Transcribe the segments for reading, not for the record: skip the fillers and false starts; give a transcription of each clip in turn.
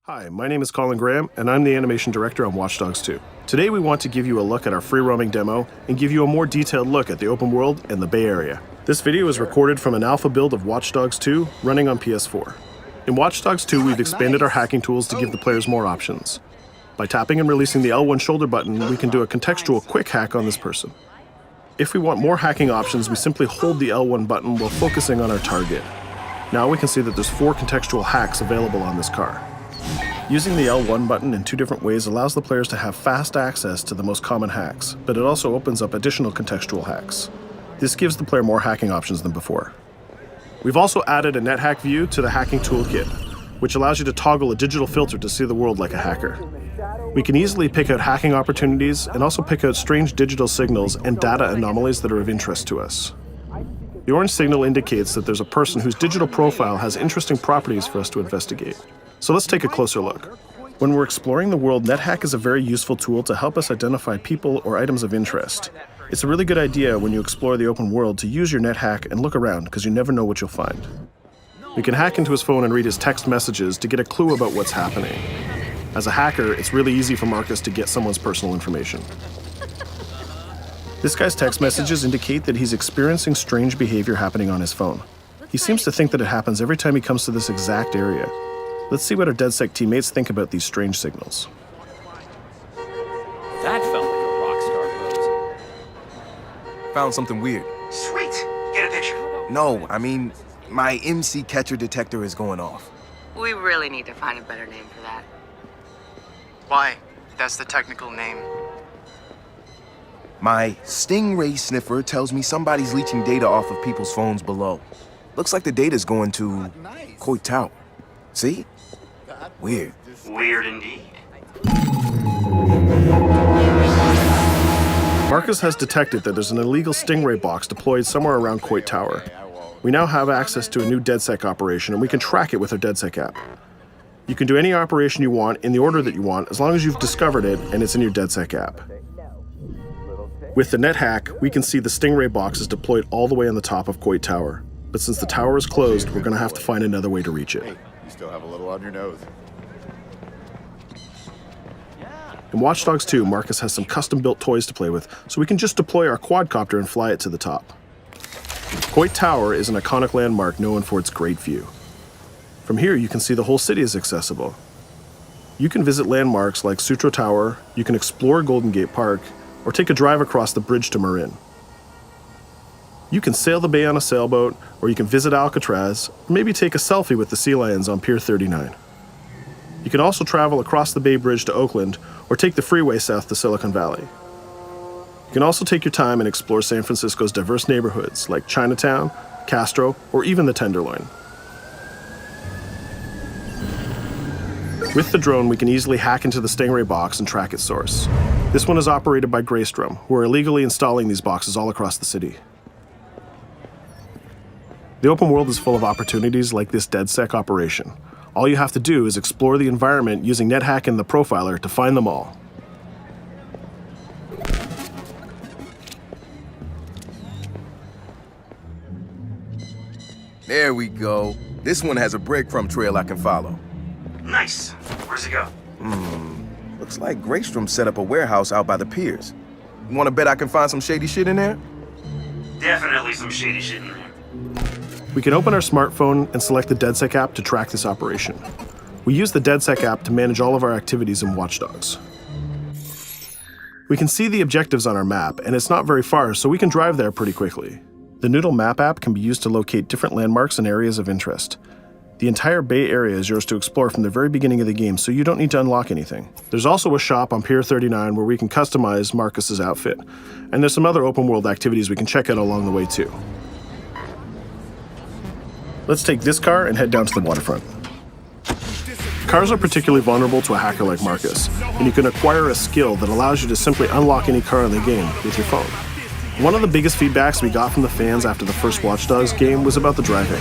Hi, my name is Colin Graham, and I'm the animation director on Watch Dogs 2. Today we want to give you a look at our free-roaming demo and give you a more detailed look at the open world and the Bay Area. This video is recorded from an alpha build of Watch Dogs 2 running on PS4. In Watch Dogs 2, we've expanded our hacking tools to give the players more options. By tapping and releasing the L1 shoulder button, we can do a contextual quick hack on this person. If we want more hacking options, we simply hold the L1 button while focusing on our target. Now we can see that there's 4 contextual hacks available on this car. Using the L1 button in 2 different ways allows the players to have fast access to the most common hacks, but it also opens up additional contextual hacks. This gives the player more hacking options than before. We've also added a NetHack view to the hacking toolkit, which allows you to toggle a digital filter to see the world like a hacker. We can easily pick out hacking opportunities and also pick out strange digital signals and data anomalies that are of interest to us. The orange signal indicates that there's a person whose digital profile has interesting properties for us to investigate. So let's take a closer look. When we're exploring the world, NetHack is a very useful tool to help us identify people or items of interest. It's a really good idea when you explore the open world to use your NetHack and look around, because you never know what you'll find. We can hack into his phone and read his text messages to get a clue about what's happening. As a hacker, it's really easy for Marcus to get someone's personal information. This guy's text messages indicate that he's experiencing strange behavior happening on his phone. He seems to think that it happens every time he comes to this exact area. Let's see what our DedSec teammates think about these strange signals. That felt like a rock star pose. Found something weird. Sweet. Get a picture. No, I mean, my MC catcher detector is going off. We really need to find a better name for that. Why? That's the technical name. My stingray sniffer tells me somebody's leeching data off of people's phones below. Looks like the data's going to Coit Tower. See? Weird. Weird indeed. Marcus has detected that there's an illegal stingray box deployed somewhere around Coit Tower. We now have access to a new DedSec operation, and we can track it with our DedSec app. You can do any operation you want in the order that you want, as long as you've discovered it and it's in your DedSec app. With the NetHack, we can see the stingray box is deployed all the way on the top of Coit Tower. But since the tower is closed, we're going to have to find another way to reach it. You still have a little on your nose. In Watch Dogs 2, Marcus has some custom-built toys to play with, so we can just deploy our quadcopter and fly it to the top. Coit Tower is an iconic landmark known for its great view. From here, you can see the whole city is accessible. You can visit landmarks like Sutro Tower, you can explore Golden Gate Park, or take a drive across the bridge to Marin. You can sail the bay on a sailboat, or you can visit Alcatraz, or maybe take a selfie with the sea lions on Pier 39. You can also travel across the Bay Bridge to Oakland, or take the freeway south to Silicon Valley. You can also take your time and explore San Francisco's diverse neighborhoods like Chinatown, Castro, or even the Tenderloin. With the drone, we can easily hack into the stingray box and track its source. This one is operated by Greystrom, who are illegally installing these boxes all across the city. The open world is full of opportunities like this DedSec operation. All you have to do is explore the environment using NetHack and the profiler to find them all. There we go. This one has a breadcrumb trail I can follow. Nice. Where's it go? Looks like Greystrom set up a warehouse out by the piers. You wanna bet I can find some shady shit in there? Definitely some shady shit in there. We can open our smartphone and select the DedSec app to track this operation. We use the DedSec app to manage all of our activities in Watch Dogs. We can see the objectives on our map, and it's not very far, so we can drive there pretty quickly. The Noodle Map app can be used to locate different landmarks and areas of interest. The entire Bay Area is yours to explore from the very beginning of the game, so you don't need to unlock anything. There's also a shop on Pier 39 where we can customize Marcus's outfit, and there's some other open world activities we can check out along the way too. Let's take this car and head down to the waterfront. Cars are particularly vulnerable to a hacker like Marcus, and you can acquire a skill that allows you to simply unlock any car in the game with your phone. One of the biggest feedbacks we got from the fans after the first Watch Dogs game was about the driving.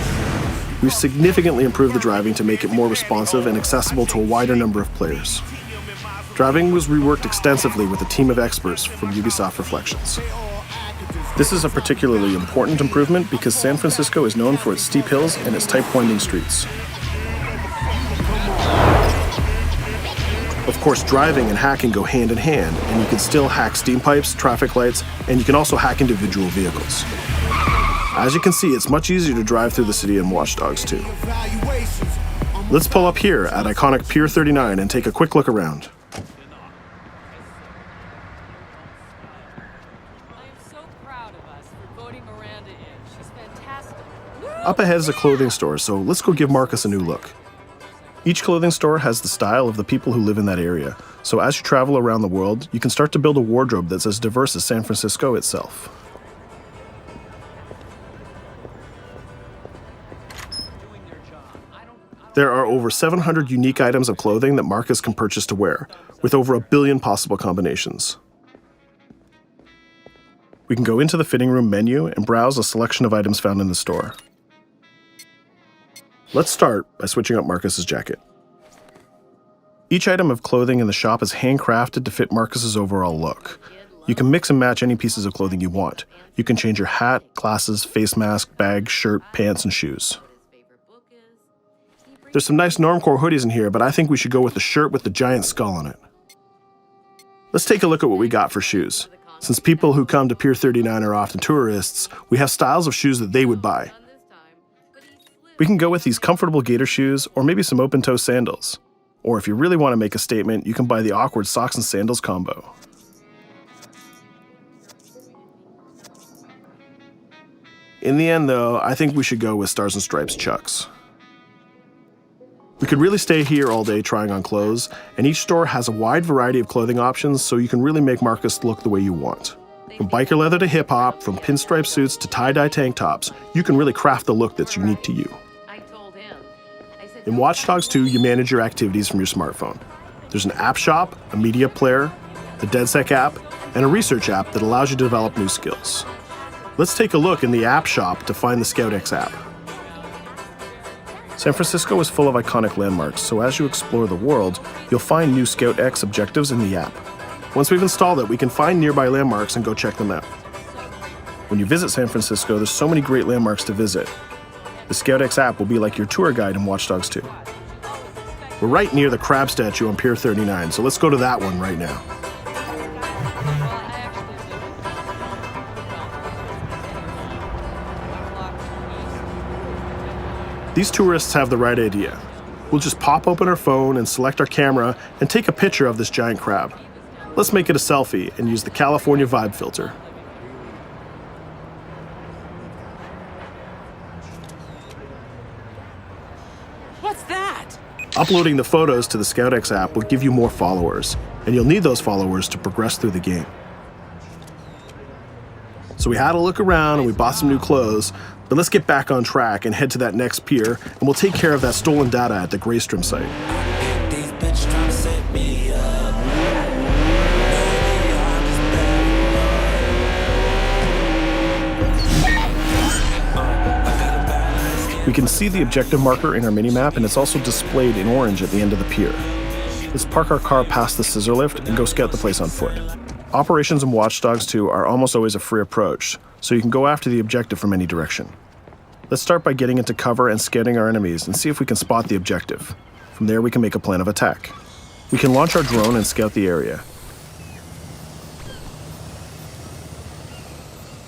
We've significantly improved the driving to make it more responsive and accessible to a wider number of players. Driving was reworked extensively with a team of experts from Ubisoft Reflections. This is a particularly important improvement because San Francisco is known for its steep hills and its tight winding streets. Of course, driving and hacking go hand in hand, and you can still hack steam pipes, traffic lights, and you can also hack individual vehicles. As you can see, it's much easier to drive through the city in Watch Dogs 2. Let's pull up here at iconic Pier 39 and take a quick look around. Up ahead is a clothing store, so let's go give Marcus a new look. Each clothing store has the style of the people who live in that area, so as you travel around the world, you can start to build a wardrobe that's as diverse as San Francisco itself. There are over 700 unique items of clothing that Marcus can purchase to wear, with over 1 billion possible combinations. We can go into the fitting room menu and browse a selection of items found in the store. Let's start by switching up Marcus's jacket. Each item of clothing in the shop is handcrafted to fit Marcus's overall look. You can mix and match any pieces of clothing you want. You can change your hat, glasses, face mask, bag, shirt, pants, and shoes. There's some nice normcore hoodies in here, but I think we should go with the shirt with the giant skull on it. Let's take a look at what we got for shoes. Since people who come to Pier 39 are often tourists, we have styles of shoes that they would buy. We can go with these comfortable gator shoes or maybe some open-toe sandals. Or if you really want to make a statement, you can buy the awkward socks and sandals combo. In the end, though, I think we should go with Stars and Stripes Chucks. We could really stay here all day trying on clothes, and each store has a wide variety of clothing options so you can really make Marcus look the way you want. From biker leather to hip-hop, from pinstripe suits to tie-dye tank tops, you can really craft the look that's unique to you. In Watch Dogs 2, you manage your activities from your smartphone. There's an app shop, a media player, the DedSec app, and a research app that allows you to develop new skills. Let's take a look in the app shop to find the ScoutX app. San Francisco is full of iconic landmarks, so as you explore the world, you'll find new ScoutX objectives in the app. Once we've installed it, we can find nearby landmarks and go check them out. When you visit San Francisco, there's so many great landmarks to visit. The ScoutX app will be like your tour guide in Watch Dogs 2. We're right near the crab statue on Pier 39, so let's go to that one right now. These tourists have the right idea. We'll just pop open our phone and select our camera and take a picture of this giant crab. Let's make it a selfie and use the California Vibe filter. What's that? Uploading the photos to the ScoutX app will give you more followers, and you'll need those followers to progress through the game. So we had a look around and we bought some new clothes, but let's get back on track and head to that next pier, and we'll take care of that stolen data at the Greystrom site. We can see the objective marker in our minimap, and it's also displayed in orange at the end of the pier. Let's park our car past the scissor lift and go scout the place on foot. Operations in Watch Dogs 2 are almost always a free approach, so you can go after the objective from any direction. Let's start by getting into cover and scouting our enemies and see if we can spot the objective. From there, we can make a plan of attack. We can launch our drone and scout the area.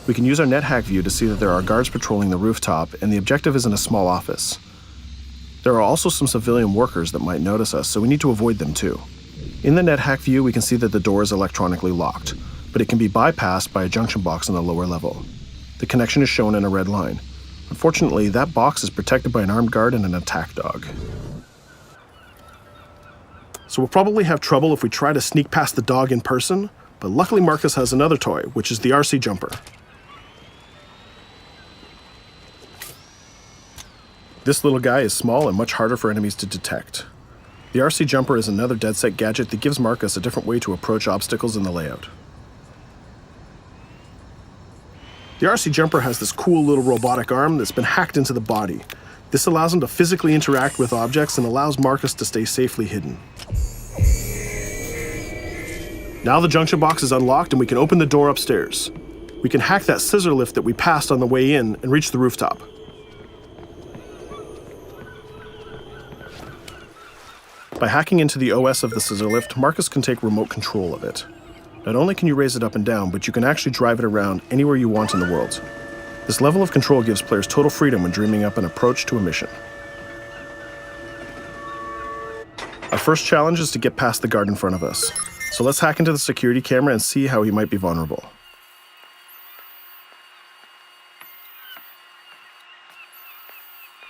We can use our NetHack view to see that there are guards patrolling the rooftop, and the objective is in a small office. There are also some civilian workers that might notice us, so we need to avoid them too. In the NetHack view, we can see that the door is electronically locked, but it can be bypassed by a junction box on the lower level. The connection is shown in a red line. Unfortunately, that box is protected by an armed guard and an attack dog. So we'll probably have trouble if we try to sneak past the dog in person, but luckily Marcus has another toy, which is the RC jumper. This little guy is small and much harder for enemies to detect. The RC jumper is another DedSec gadget that gives Marcus a different way to approach obstacles in the layout. The RC jumper has this cool little robotic arm that's been hacked into the body. This allows him to physically interact with objects and allows Marcus to stay safely hidden. Now the junction box is unlocked and we can open the door upstairs. We can hack that scissor lift that we passed on the way in and reach the rooftop. By hacking into the OS of the scissor lift, Marcus can take remote control of it. Not only can you raise it up and down, but you can actually drive it around anywhere you want in the world. This level of control gives players total freedom when dreaming up an approach to a mission. Our first challenge is to get past the guard in front of us. So let's hack into the security camera and see how he might be vulnerable.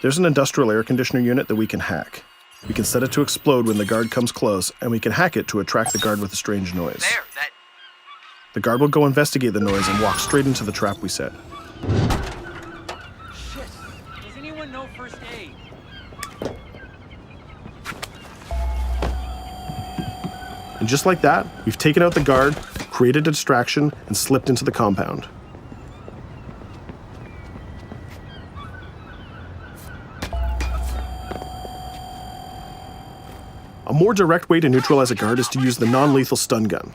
There's an industrial air conditioner unit that we can hack. We can set it to explode when the guard comes close, and we can hack it to attract the guard with a strange noise. There, that... The guard will go investigate the noise and walk straight into the trap we set. Shit. Does anyone know first aid? And just like that, we've taken out the guard, created a distraction, and slipped into the compound. A more direct way to neutralize a guard is to use the non-lethal stun gun.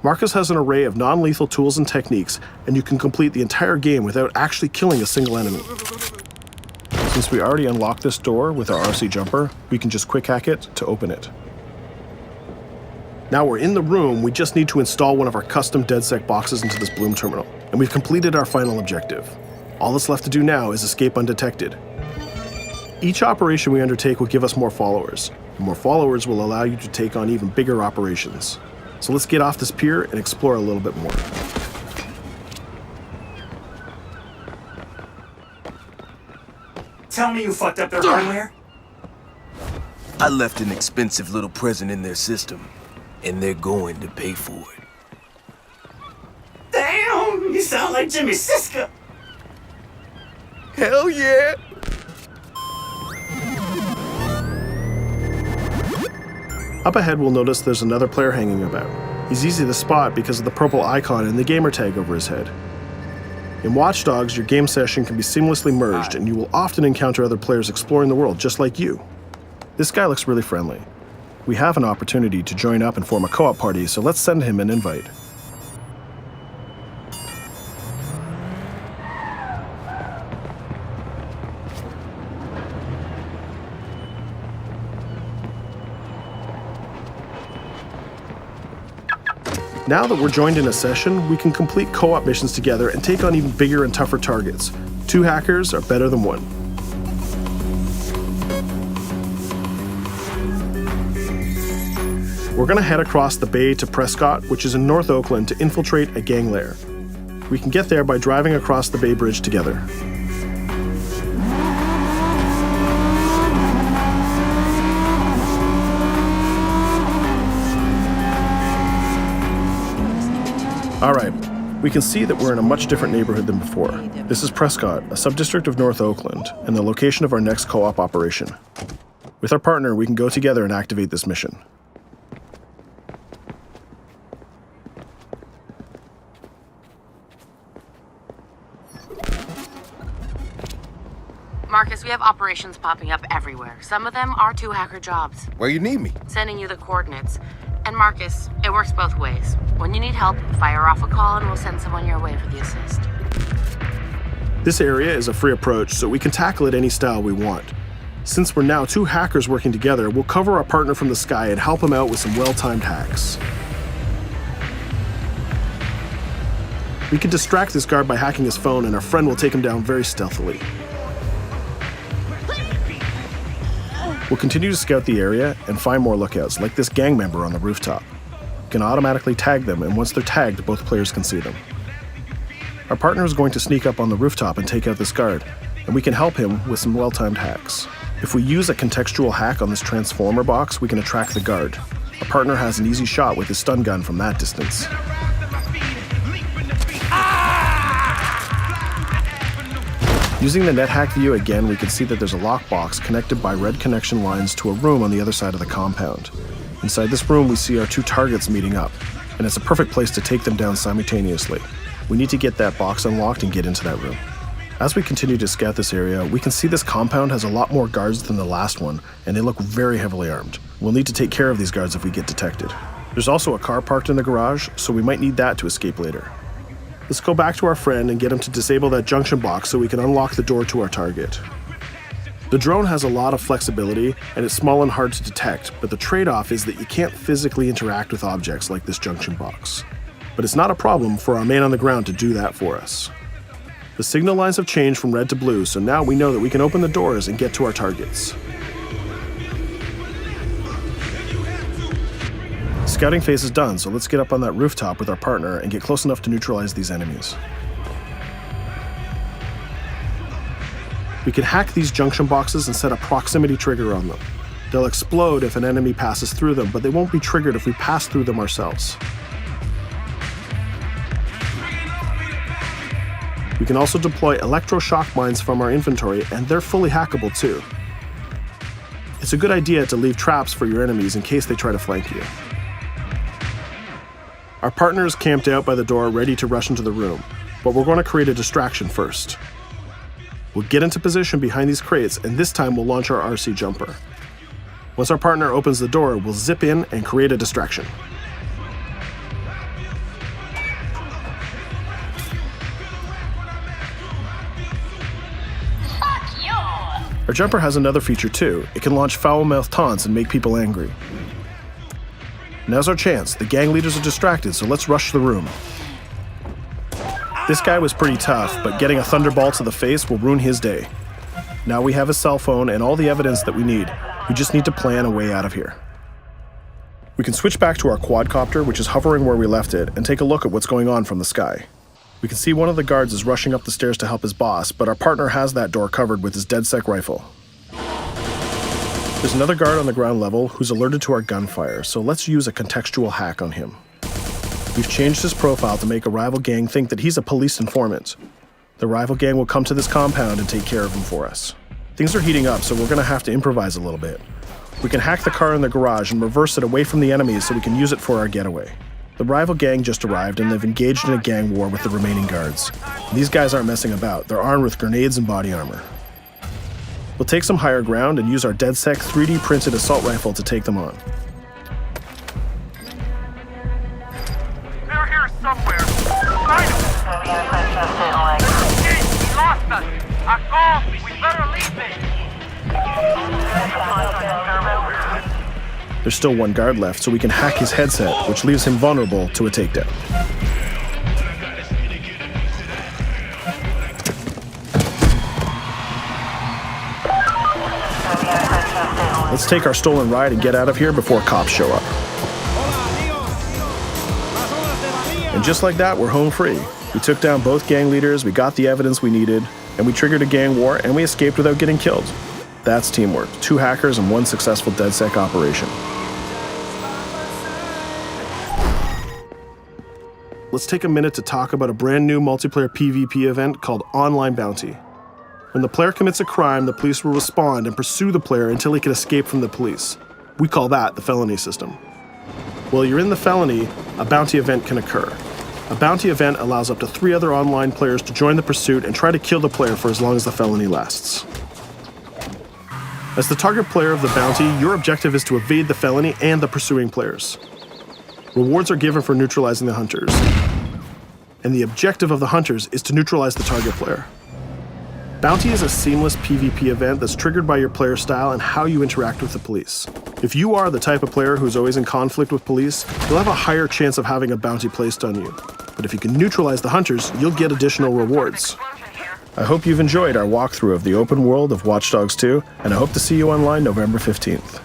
Marcus has an array of non-lethal tools and techniques, and you can complete the entire game without actually killing a single enemy. Since we already unlocked this door with our RC jumper, we can just quick hack it to open it. Now we're in the room, we just need to install one of our custom DedSec boxes into this Bloom terminal, and we've completed our final objective. All that's left to do now is escape undetected. Each operation we undertake will give us more followers. And more followers will allow you to take on even bigger operations. So let's get off this pier and explore a little bit more. Tell me you fucked up their hardware? I left an expensive little present in their system, and they're going to pay for it. Damn, you sound like Jimmy Siska. Hell yeah! Up ahead, we'll notice there's another player hanging about. He's easy to spot because of the purple icon and the gamer tag over his head. In Watch Dogs, your game session can be seamlessly merged, and you will often encounter other players exploring the world just like you. This guy looks really friendly. We have an opportunity to join up and form a co-op party, so let's send him an invite. Now that we're joined in a session, we can complete co-op missions together and take on even bigger and tougher targets. 2 hackers are better than 1. We're gonna head across the bay to Prescott, which is in North Oakland, to infiltrate a gang lair. We can get there by driving across the Bay Bridge together. All right, we can see that we're in a much different neighborhood than before. This is Prescott, a subdistrict of North Oakland, and the location of our next co-op operation. With our partner, we can go together and activate this mission. Marcus, we have operations popping up everywhere. Some of them are 2 hacker jobs. Where you need me? Sending you the coordinates. And Marcus, it works both ways. When you need help, fire off a call and we'll send someone your way for the assist. This area is a free approach, so we can tackle it any style we want. Since we're now 2 hackers working together, we'll cover our partner from the sky and help him out with some well-timed hacks. We can distract this guard by hacking his phone, and our friend will take him down very stealthily. We'll continue to scout the area and find more lookouts, like this gang member on the rooftop. You can automatically tag them, and once they're tagged, both players can see them. Our partner is going to sneak up on the rooftop and take out this guard, and we can help him with some well-timed hacks. If we use a contextual hack on this transformer box, we can attract the guard. Our partner has an easy shot with his stun gun from that distance. Using the NetHack view again, we can see that there's a lockbox connected by red connection lines to a room on the other side of the compound. Inside this room, we see our 2 targets meeting up, and it's a perfect place to take them down simultaneously. We need to get that box unlocked and get into that room. As we continue to scout this area, we can see this compound has a lot more guards than the last one, and they look very heavily armed. We'll need to take care of these guards if we get detected. There's also a car parked in the garage, so we might need that to escape later. Let's go back to our friend and get him to disable that junction box so we can unlock the door to our target. The drone has a lot of flexibility, and it's small and hard to detect, but the trade-off is that you can't physically interact with objects like this junction box. But it's not a problem for our man on the ground to do that for us. The signal lines have changed from red to blue, so now we know that we can open the doors and get to our targets. Scouting phase is done, so let's get up on that rooftop with our partner and get close enough to neutralize these enemies. We can hack these junction boxes and set a proximity trigger on them. They'll explode if an enemy passes through them, but they won't be triggered if we pass through them ourselves. We can also deploy electroshock mines from our inventory, and they're fully hackable too. It's a good idea to leave traps for your enemies in case they try to flank you. Our partner is camped out by the door ready to rush into the room, but we're going to create a distraction first. We'll get into position behind these crates, and this time we'll launch our RC jumper. Once our partner opens the door, we'll zip in and create a distraction. Our jumper has another feature too. It can launch foul-mouthed taunts and make people angry. Now's our chance. The gang leaders are distracted, so let's rush the room. This guy was pretty tough, but getting a thunderball to the face will ruin his day. Now we have his cell phone and all the evidence that we need. We just need to plan a way out of here. We can switch back to our quadcopter, which is hovering where we left it, and take a look at what's going on from the sky. We can see one of the guards is rushing up the stairs to help his boss, but our partner has that door covered with his DedSec rifle. There's another guard on the ground level who's alerted to our gunfire, so let's use a contextual hack on him. We've changed his profile to make a rival gang think that he's a police informant. The rival gang will come to this compound and take care of him for us. Things are heating up, so we're gonna have to improvise a little bit. We can hack the car in the garage and reverse it away from the enemies so we can use it for our getaway. The rival gang just arrived and they've engaged in a gang war with the remaining guards. These guys aren't messing about, they're armed with grenades and body armor. We'll take some higher ground and use our DedSec 3D printed assault rifle to take them on. They're here somewhere. Find them. Hey, we lost us. A call. We better leave it. There's still one guard left, so we can hack his headset, which leaves him vulnerable to a takedown. Let's take our stolen ride and get out of here before cops show up. And just like that, we're home free. We took down both gang leaders, we got the evidence we needed, and we triggered a gang war, and we escaped without getting killed. That's teamwork. 2 hackers and 1 successful DedSec operation. Let's take a minute to talk about a brand new multiplayer PvP event called Online Bounty. When the player commits a crime, the police will respond and pursue the player until he can escape from the police. We call that the felony system. While you're in the felony, a bounty event can occur. A bounty event allows up to 3 other online players to join the pursuit and try to kill the player for as long as the felony lasts. As the target player of the bounty, your objective is to evade the felony and the pursuing players. Rewards are given for neutralizing the hunters. And the objective of the hunters is to neutralize the target player. Bounty is a seamless PvP event that's triggered by your player style and how you interact with the police. If you are the type of player who's always in conflict with police, you'll have a higher chance of having a bounty placed on you. But if you can neutralize the hunters, you'll get additional rewards. I hope you've enjoyed our walkthrough of the open world of Watch Dogs 2, and I hope to see you online November 15th.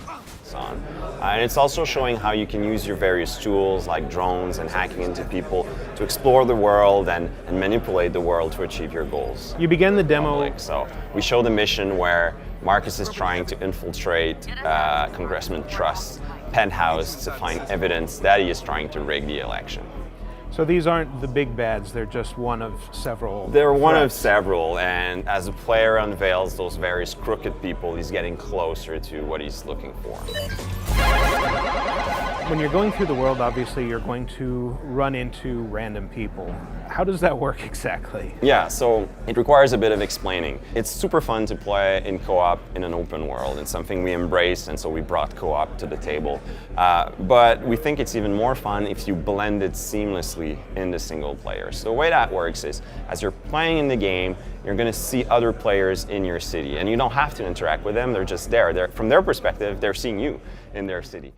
And it's also showing how you can use your various tools like drones and hacking into people to explore the world and manipulate the world to achieve your goals. You begin the demo. So we show the mission where Marcus is trying to infiltrate Congressman Trust's penthouse to find evidence that he is trying to rig the election. So these aren't the big bads, they're just one of several. They're one of several, and as the player unveils those various crooked people, he's getting closer to what he's looking for. When you're going through the world, obviously you're going to run into random people. How does that work exactly? Yeah, so it requires a bit of explaining. It's super fun to play in co-op in an open world. It's something we embraced, and so we brought co-op to the table. But we think it's even more fun if you blend it seamlessly in the single player. So the way that works is, as you're playing in the game, you're going to see other players in your city, and you don't have to interact with them. They're just there. From their perspective, they're seeing you in their city.